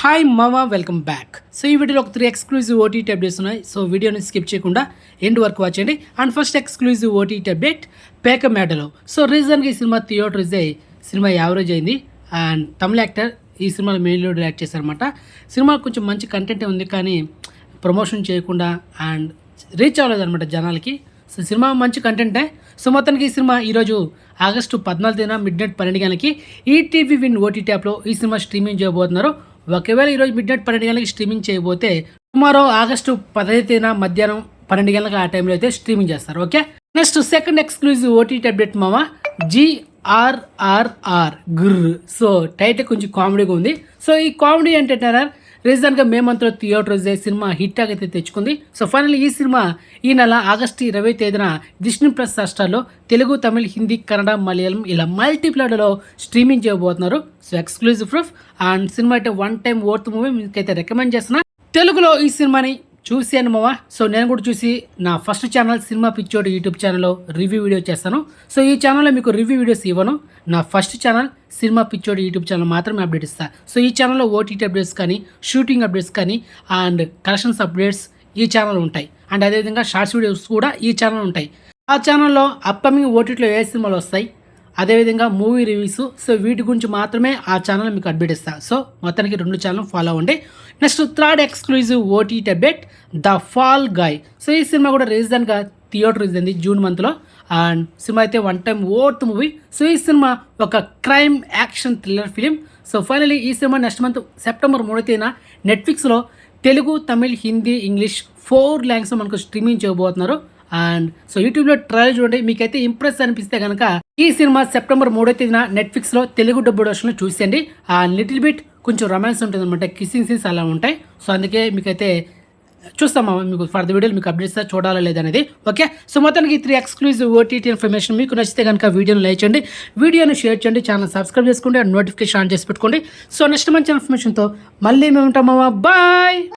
Hi మామా welcome back. So ఈ వీడియోలో ఒక 3 ఎక్స్క్లూజివ్ ఓటీటీ అప్డేట్స్ ఉన్నాయి. సో వీడియోని స్కిప్ చేయకుండా ఎండ్ వరకు వాచ్ చేయండి. And first exclusive OTT update పేక మేడలో. సో రీజన్గా ఈ సినిమా థియేటర్ రిలీజ్ అయ్యి సినిమా యావరేజ్ అయింది. అండ్ తమిళ యాక్టర్ ఈ సినిమాలో మెయిన్ లీడ్ యాక్ట్ చేశారనమాట. సినిమా కొంచెం మంచి కంటెంటే ఉంది, కానీ ప్రమోషన్ చేయకుండా అండ్ రీచ్ అవ్వలేదన్నమాట జనాలకి. సో సినిమా మంచి కంటెంటే. సో మొత్తానికి ఈ సినిమా ఈరోజు ఆగస్టు 14 మిడ్ నైట్ 12 గంటలకి ఈటీవీ విన్ ఓటీటీ యాప్లో ఈ సినిమా స్ట్రీమింగ్ చేయబోతున్నారు. ఒకవేళ ఈరోజు మిడ్ నైట్ 12 గంటలకి స్ట్రీమింగ్ చేయబోతే టుమారో ఆగస్టు 15 మధ్యాహ్నం 12 గంటలకు ఆ టైంలో అయితే స్ట్రీమింగ్ చేస్తారు. Okay, next second exclusive OTT update మామ GRRR గుర్ర్. సో టైటిల్ కొంచెం కామెడీగా ఉంది. సో ఈ కామెడీ ఏంటంటారా, రీజన్గా మేమంతా థియేటర్ సినిమా హిట్ అయితే తెచ్చుకుంది. సో ఫైనల్ ఈ సినిమా ఈ నెల ఆగస్టు 20 డిస్నీ ప్లస్ హాట్‌స్టార్లో తెలుగు, తమిళ్, హిందీ, కన్నడ, మలయాళం ఇలా మల్టీప్లాట్లో స్ట్రీమింగ్ చేయబోతున్నారు. So exclusive proof and cinema అయితే వన్ టైం వర్త్ మూవీ మీకైతే రికమెండ్ చేస్తున్నా. తెలుగులో ఈ సినిమాని చూసాను మామ. సో నేను కూడా చూసి నా ఫస్ట్ ఛానల్ సినిమా పిచ్చోడు యూట్యూబ్ ఛానల్లో రివ్యూ వీడియో చేస్తాను. సో ఈ ఛానల్లో మీకు రివ్యూ వీడియోస్ ఇవ్వను. నా ఫస్ట్ ఛానల్ సినిమా పిచ్చోడు యూట్యూబ్ ఛానల్ మాత్రమే అప్డేట్ ఇస్తాను. సో ఈ ఛానల్లో ఓటీటీ అప్డేట్స్ కానీ, షూటింగ్ అప్డేట్స్ కానీ అండ్ కలెక్షన్స్ అప్డేట్స్ ఈ ఛానల్ ఉంటాయి. అండ్ అదేవిధంగా షార్ట్స్ వీడియోస్ కూడా ఈ ఛానల్ ఉంటాయి. ఆ ఛానల్లో అప్కమింగ్ ఓటీటీలో ఏ సినిమాలు వస్తాయి, అదేవిధంగా మూవీ రివ్యూస్, సో వీటి గురించి మాత్రమే ఆ ఛానల్ మీకు అప్డేట్ ఇస్తాను. సో మొత్తానికి 2 ఛానల్ ఫాలో అవ్వండి. Next third exclusive OTT update the fall guy. So ఈ సినిమా కూడా రీసెంట్గా థియేటర్ రిలీజ్ అయింది జూన్ మంత్లో. అండ్ సినిమా అయితే one time worth movie. So ఈ సినిమా ఒక crime action thriller film. So finally ఈ సినిమా నెక్స్ట్ మంత్ సెప్టెంబర్ 3 నెట్ఫ్లిక్స్లో తెలుగు, తమిళ్, హిందీ, ఇంగ్లీష్ 4 లాంగ్వేజ్లో మనకు స్ట్రీమింగ్ చేయబోతున్నారు. అండ్ సో యూట్యూబ్లో ట్రయల్ చూడండి, మీకైతే ఇంప్రెస్ అనిపిస్తే కనుక ఈ సినిమా సెప్టెంబర్ 3 నెట్ఫ్లిక్స్లో తెలుగు డబ్బుడ్ వర్షన్లో చూసేయండి. ఆ లిటిల్ బిట్ కొంచెం రొమాన్స్ ఉంటుంది అనమాట, కిస్సింగ్ సీన్స్ అలా ఉంటాయి. సో అందుకే మీకైతే చూస్తామా, మీకు ఫర్దర్ వీడియోలు మీకు అప్డేట్స్ చూడాలా లేదనేది. ఓకే, సో మొత్తానికి 3 ఎక్స్క్లూజివ్ ఓటీటీ ఇన్ఫర్మేషన్ మీకు నచ్చితే కనుక వీడియోని లైక్ చేయండి, వీడియోని షేర్ చేయండి, ఛానల్ సబ్స్క్రైబ్ చేసుకోండి అండ్ నోటిఫికేషన్ ఆన్ చేసి పెట్టుకోండి. సో నెక్స్ట్ మంచి ఇన్ఫర్మేషన్తో మళ్ళీ మేము ఉంటామా. బాయ్.